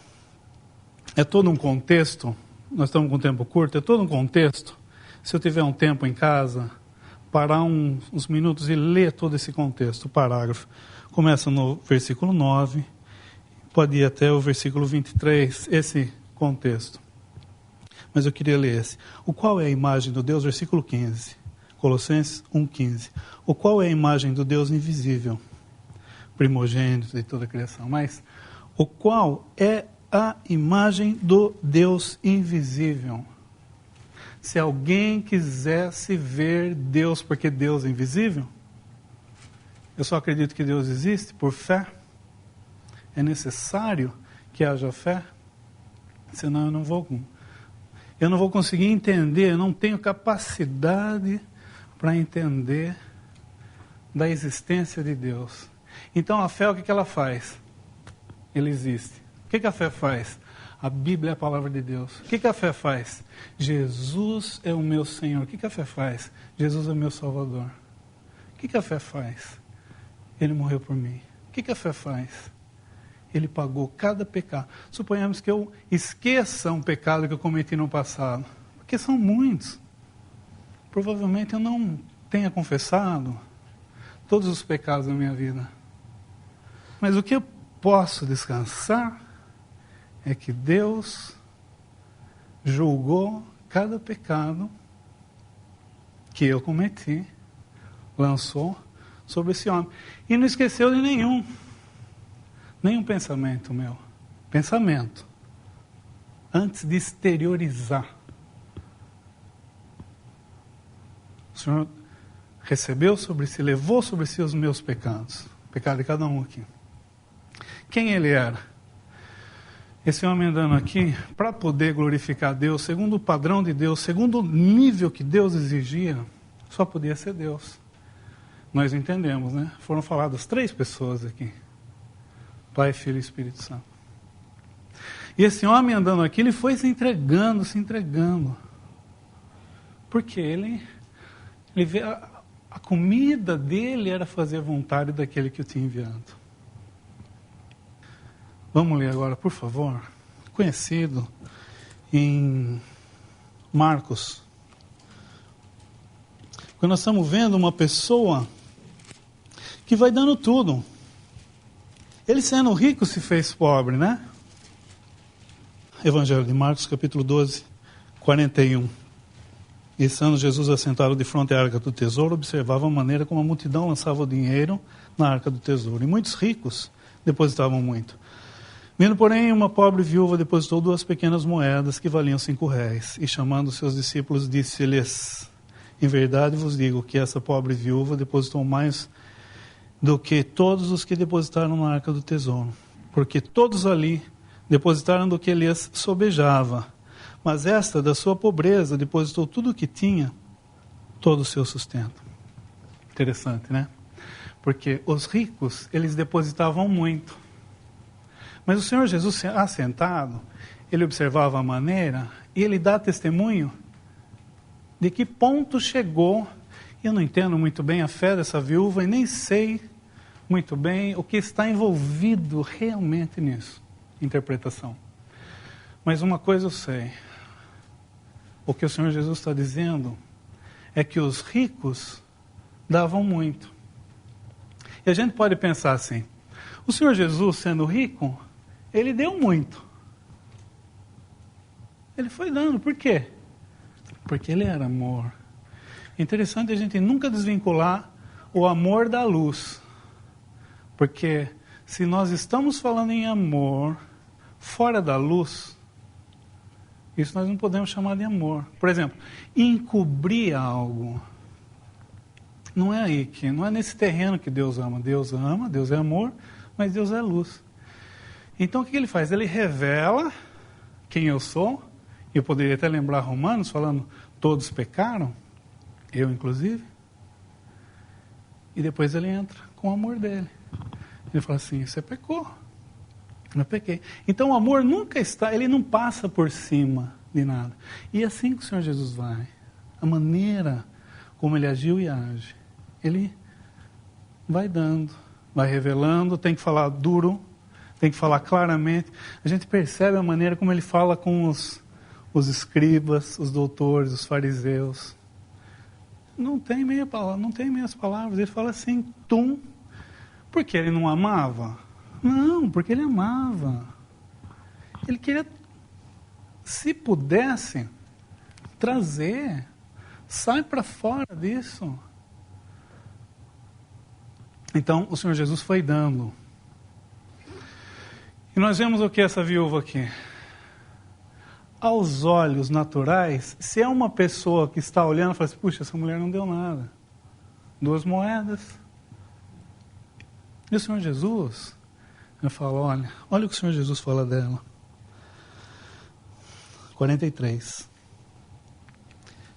é todo um contexto, nós estamos com um tempo curto, é todo um contexto. Se eu tiver um tempo em casa, parar uns minutos e ler todo esse contexto, o parágrafo. Começa no versículo 9, pode ir até o versículo 23, esse contexto. Mas eu queria ler esse. O qual é a imagem do Deus, versículo 15. Colossenses 1,15. O qual é a imagem do Deus invisível, primogênito de toda a criação. Mas o qual é a imagem do Deus invisível. Se alguém quisesse ver Deus porque Deus é invisível, eu só acredito que Deus existe por fé. É necessário que haja fé, senão eu não vou conseguir entender, eu não tenho capacidade para entender da existência de Deus. Então a fé, o que ela faz? Ele existe. O que a fé faz? A Bíblia é a palavra de Deus. O que a fé faz? Jesus é o meu Senhor. O que a fé faz? Jesus é o meu Salvador. O que a fé faz? Ele morreu por mim. O que a fé faz? Ele pagou cada pecado. Suponhamos que eu esqueça um pecado que eu cometi no passado. Porque são muitos. Provavelmente eu não tenha confessado todos os pecados da minha vida. Mas o que eu posso descansar é que Deus julgou cada pecado que eu cometi, lançou sobre esse homem. E não esqueceu de nenhum pensamento meu. Pensamento. Antes de exteriorizar. O Senhor recebeu sobre si, levou sobre si os meus pecados. O pecado de cada um aqui. Quem ele era? Esse homem andando aqui, para poder glorificar Deus, segundo o padrão de Deus, segundo o nível que Deus exigia, só podia ser Deus. Nós entendemos, né? Foram faladas 3 pessoas aqui. Pai, Filho e Espírito Santo. E esse homem andando aqui, ele foi se entregando. Porque ele vê a comida dele era fazer a vontade daquele que o tinha enviado. Vamos ler agora, por favor. Conhecido em Marcos. Quando nós estamos vendo uma pessoa que vai dando tudo. Ele sendo rico se fez pobre, né? Evangelho de Marcos, capítulo 12, 41. E estando Jesus assentado de frente à arca do tesouro, observava a maneira como a multidão lançava o dinheiro na arca do tesouro. E muitos ricos depositavam muito. Vindo, porém, uma pobre viúva depositou 2 pequenas moedas que valiam 5 réis. E chamando seus discípulos, disse-lhes: em verdade vos digo que essa pobre viúva depositou mais do que todos os que depositaram na arca do tesouro. Porque todos ali depositaram do que lhes sobejava. Mas esta, da sua pobreza, depositou tudo o que tinha, todo o seu sustento. Interessante, né? Porque os ricos, eles depositavam muito. Mas o Senhor Jesus, assentado, ele observava a maneira e ele dá testemunho de que ponto chegou. Eu não entendo muito bem a fé dessa viúva e nem sei muito bem o que está envolvido realmente nisso, interpretação. Mas uma coisa eu sei, o que o Senhor Jesus está dizendo é que os ricos davam muito. E a gente pode pensar assim, o Senhor Jesus sendo rico, ele deu muito. Ele foi dando, por quê? Porque ele era amor. É interessante a gente nunca desvincular o amor da luz. Porque se nós estamos falando em amor fora da luz, isso nós não podemos chamar de amor. Por exemplo, encobrir algo. Não é aí que, não é nesse terreno que Deus ama. Deus ama, Deus é amor, mas Deus é luz. Então o que ele faz? Ele revela quem eu sou. Eu poderia até lembrar Romanos falando, todos pecaram, eu inclusive. E depois ele entra com o amor dele. Ele fala assim, você pecou. Eu pequei. Então o amor nunca está, ele não passa por cima de nada. E é assim que o Senhor Jesus vai. A maneira como ele agiu e age. Ele vai dando, vai revelando, tem que falar duro, tem que falar claramente. A gente percebe a maneira como ele fala com os escribas, os doutores, os fariseus. Não tem meia palavra, não tem meias palavras. Ele fala assim, tum. Porque ele não amava? Não, porque ele amava. Ele queria, se pudesse, trazer. Sai para fora disso. Então, o Senhor Jesus foi dando. E nós vemos o que essa viúva aqui? Aos olhos naturais, se é uma pessoa que está olhando, fala assim, puxa, essa mulher não deu nada. 2 moedas. E o Senhor Jesus, eu falo, olha o que o Senhor Jesus fala dela. 43.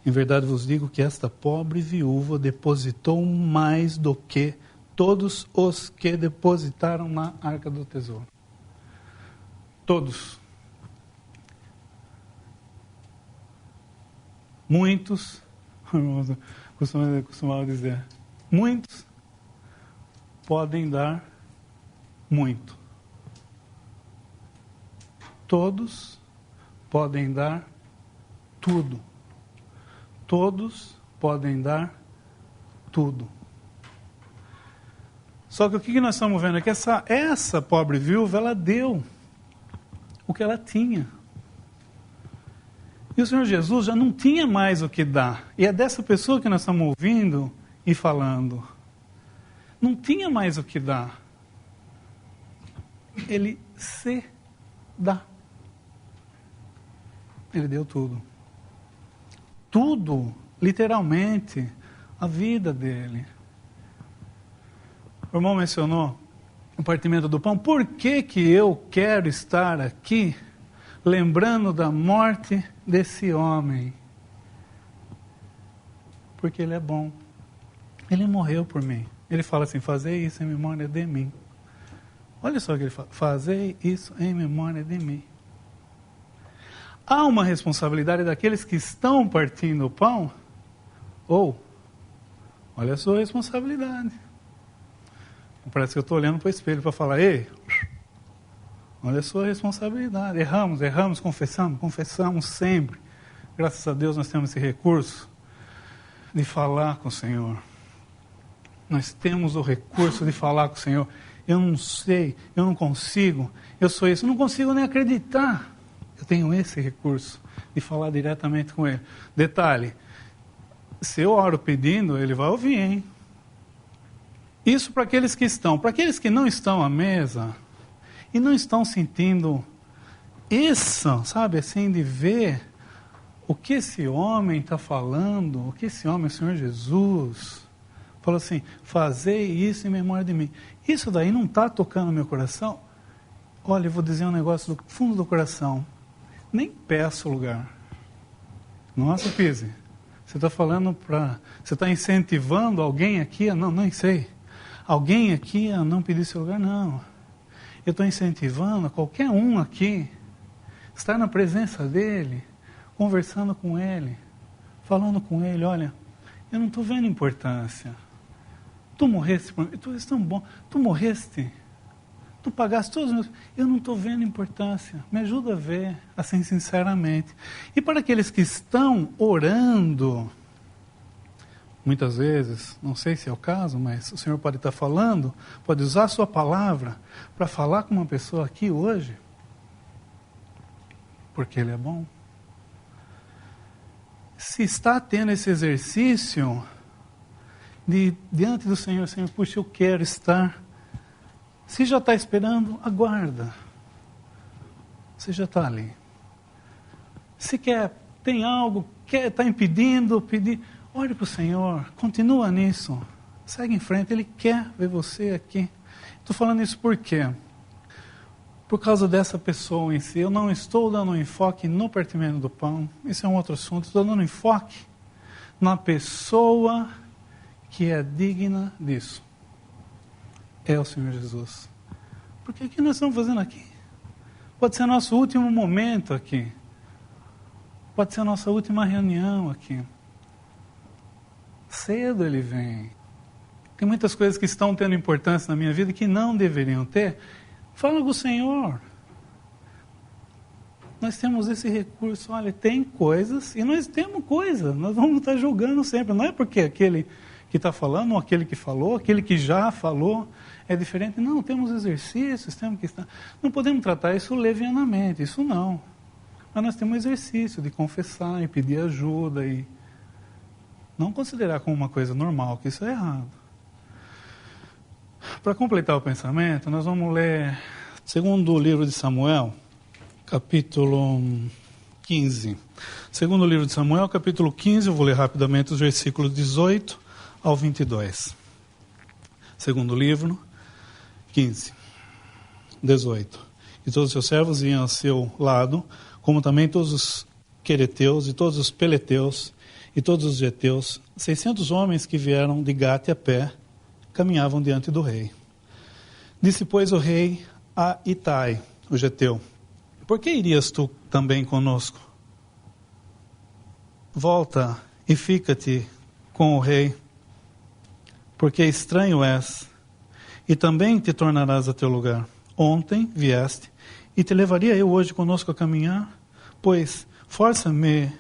Em verdade vos digo que esta pobre viúva depositou mais do que todos os que depositaram na arca do tesouro. Todos. Muitos, costumava dizer, muitos podem dar muito. Todos podem dar tudo. Todos podem dar tudo. Só que o que nós estamos vendo é que essa pobre viúva, ela deu o que ela tinha. E o Senhor Jesus já não tinha mais o que dar. E é dessa pessoa que nós estamos ouvindo e falando. Não tinha mais o que dar. Ele se dá. Ele deu tudo. Tudo, literalmente, a vida dele. O irmão mencionou o partimento do pão. Por que eu quero estar aqui lembrando da morte desse homem? Porque ele é bom. Ele morreu por mim. Ele fala assim, fazei isso em memória de mim. Olha só o que ele fala, fazei isso em memória de mim. Há uma responsabilidade daqueles que estão partindo o pão, ou, olha a sua responsabilidade. Parece que eu estou olhando para o espelho para falar, ei, olha a sua responsabilidade. Erramos, confessamos sempre. Graças a Deus nós temos esse recurso de falar com o Senhor. Nós temos o recurso de falar com o Senhor. Eu não sei, eu não consigo, eu sou isso, eu não consigo nem acreditar. Eu tenho esse recurso de falar diretamente com Ele. Detalhe, se eu oro pedindo, Ele vai ouvir, hein? Isso para aqueles que estão. Para aqueles que não estão à mesa e não estão sentindo isso, sabe, assim, de ver o que esse homem está falando, o que esse homem, o Senhor Jesus, falou assim, fazei isso em memória de mim. Isso daí não está tocando no meu coração? Olha, eu vou dizer um negócio do fundo do coração. Nem peço lugar. Nossa, Pise, você está falando para... Você está incentivando alguém aqui a não sei. Alguém aqui a não pedir seu lugar? Não. Eu estou incentivando a qualquer um aqui estar na presença dele, conversando com ele, falando com ele, olha, eu não estou vendo importância. Tu morreste por mim, tu és tão bom, tu morreste, tu pagaste todos os meus... Eu não estou vendo importância, me ajuda a ver, assim sinceramente. E para aqueles que estão orando, muitas vezes, não sei se é o caso, mas o Senhor pode estar falando, pode usar a sua palavra para falar com uma pessoa aqui hoje, porque Ele é bom. Se está tendo esse exercício diante do Senhor, Senhor, puxa, eu quero estar. Se já está esperando, aguarda. Você já está ali. Se quer, tem algo, está impedindo, pedir, olhe para o Senhor, continua nisso, segue em frente, Ele quer ver você aqui. Estou falando isso por quê? Por causa dessa pessoa em si. Eu não estou dando enfoque no partimento do pão, isso é um outro assunto. Estou dando enfoque na pessoa que é digna disso. É o Senhor Jesus. Porque o que nós estamos fazendo aqui? Pode ser nosso último momento aqui. Pode ser a nossa última reunião aqui. Cedo Ele vem. Tem muitas coisas que estão tendo importância na minha vida e que não deveriam ter. Fala com o Senhor. Nós temos esse recurso. Olha, tem coisas e nós temos coisas. Nós vamos estar julgando sempre. Não é porque aquele que está falando ou aquele que falou, aquele que já falou é diferente. Não, temos exercícios, temos que estar... Não podemos tratar isso levianamente, isso não. Mas nós temos um exercício de confessar e pedir ajuda e não considerar como uma coisa normal, que isso é errado. Para completar o pensamento, nós vamos ler segundo livro de Samuel, capítulo 15. Segundo livro de Samuel, capítulo 15, eu vou ler rapidamente os versículos 18 ao 22. Segundo livro, 15, 18. E todos os seus servos iam ao seu lado, como também todos os quereteus e todos os peleteus e todos os geteus, 600 homens que vieram de Gate a pé, caminhavam diante do rei. Disse, pois, o rei a Itai, o geteu, por que irias tu também conosco? Volta e fica-te com o rei, porque estranho és, e também te tornarás a teu lugar. Ontem vieste, e te levaria eu hoje conosco a caminhar? Pois força-me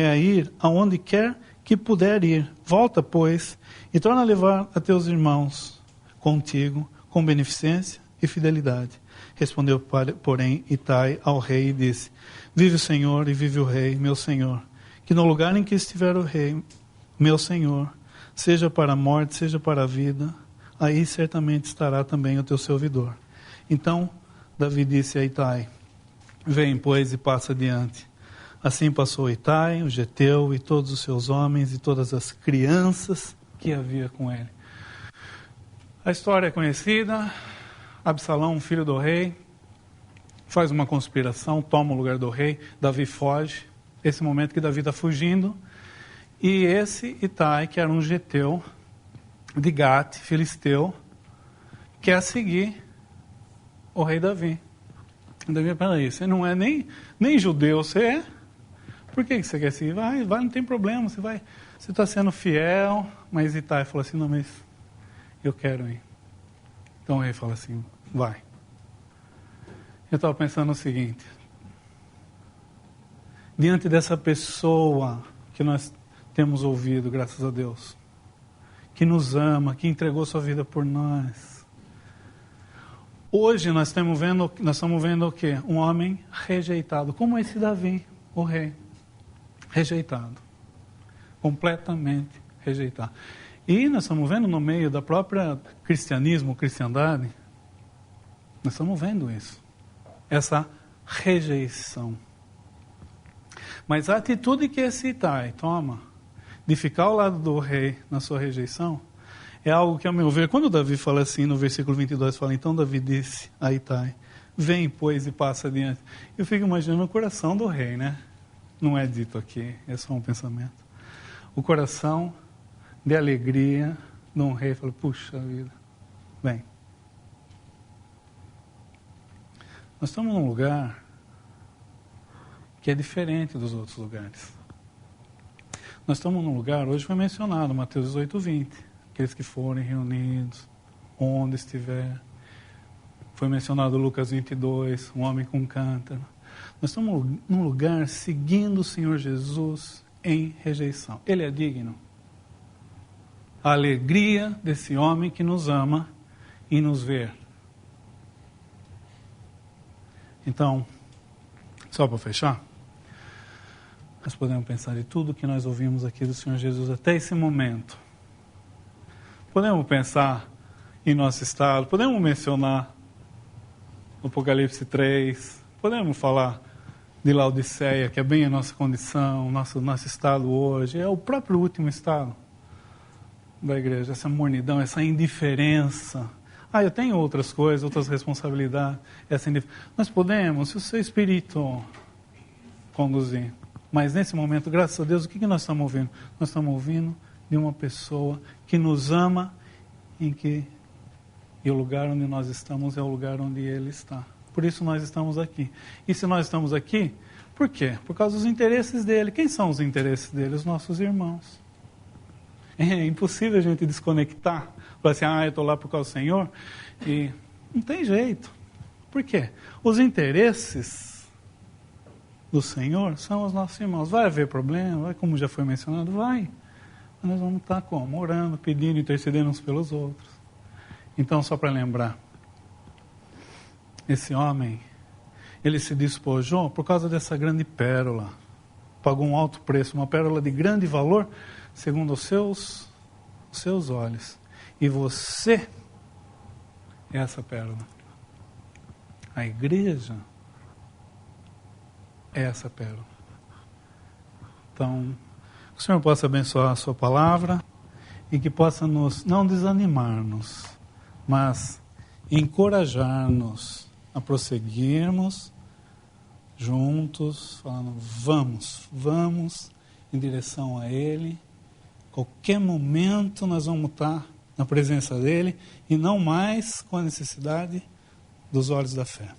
a ir aonde quer que puder ir. Volta, pois, e torna a levar a teus irmãos contigo, com beneficência e fidelidade. Respondeu, porém, Itai ao rei e disse, vive o Senhor e vive o rei, meu Senhor, que no lugar em que estiver o rei, meu Senhor, seja para a morte, seja para a vida, aí certamente estará também o teu servidor. Então, Davi disse a Itai, vem, pois, e passa adiante. Assim passou Itai, o geteu, e todos os seus homens, e todas as crianças que havia com ele. A história é conhecida. Absalão, filho do rei, faz uma conspiração, toma o lugar do rei, Davi foge. Esse momento que Davi está fugindo. E esse Itai, que era um geteu, de Gate, filisteu, quer seguir o rei Davi. Davi, peraí, você não é nem judeu, você é? Por que você quer seguir? Vai, não tem problema, você está sendo fiel. Mas Itai falou assim, não, mas eu quero ir. Então o rei fala assim, vai. Eu estava pensando o seguinte, diante dessa pessoa que nós temos ouvido, graças a Deus, que nos ama, que entregou sua vida por nós. Hoje nós estamos vendo o quê? Um homem rejeitado, como esse Davi, o rei. Rejeitado. Completamente rejeitado. E nós estamos vendo no meio da própria cristandade, nós estamos vendo isso. Essa rejeição. Mas a atitude que esse Itai toma, de ficar ao lado do rei na sua rejeição, é algo que, ao meu ver, quando Davi fala assim, no versículo 22, fala, então Davi disse a Itai, vem, pois, e passa adiante. Eu fico imaginando o coração do rei, né? Não é dito aqui, é só um pensamento. O coração de alegria de um rei, fala, puxa vida, vem. Nós estamos num lugar que é diferente dos outros lugares. Nós estamos num lugar, hoje foi mencionado, Mateus 18:20, aqueles que forem reunidos, onde estiver. Foi mencionado Lucas 22, um homem com um cântaro. Nós estamos num lugar seguindo o Senhor Jesus em rejeição. Ele é digno. A alegria desse homem que nos ama e nos vê. Então, só para fechar, nós podemos pensar em tudo que nós ouvimos aqui do Senhor Jesus até esse momento. Podemos pensar em nosso estado, podemos mencionar no Apocalipse 3, podemos falar de Laodiceia, que é bem a nossa condição, nosso estado hoje, é o próprio último estado da igreja, essa mornidão, essa indiferença. Eu tenho outras coisas, outras responsabilidades, nós podemos, se o seu Espírito conduzir. Mas nesse momento, graças a Deus, o que nós estamos ouvindo? Nós estamos ouvindo de uma pessoa que nos ama e o lugar onde nós estamos é o lugar onde Ele está. Por isso nós estamos aqui. E se nós estamos aqui, por quê? Por causa dos interesses dele. Quem são os interesses dele? Os nossos irmãos. É impossível a gente desconectar. Falar assim, eu estou lá por causa do Senhor. E não tem jeito. Por quê? Os interesses do Senhor são os nossos irmãos. Vai haver problema, vai, como já foi mencionado, vai. Mas nós vamos estar como? Orando, pedindo, intercedendo uns pelos outros. Então, só para lembrar, esse homem, ele se despojou por causa dessa grande pérola. Pagou um alto preço, uma pérola de grande valor, segundo os seus olhos. E você é essa pérola. A igreja é essa pérola. Então, que o Senhor possa abençoar a sua palavra e que possa nos, não desanimar-nos, mas encorajar-nos a prosseguirmos juntos, falando, vamos em direção a Ele. Qualquer momento nós vamos estar na presença dEle e não mais com a necessidade dos olhos da fé.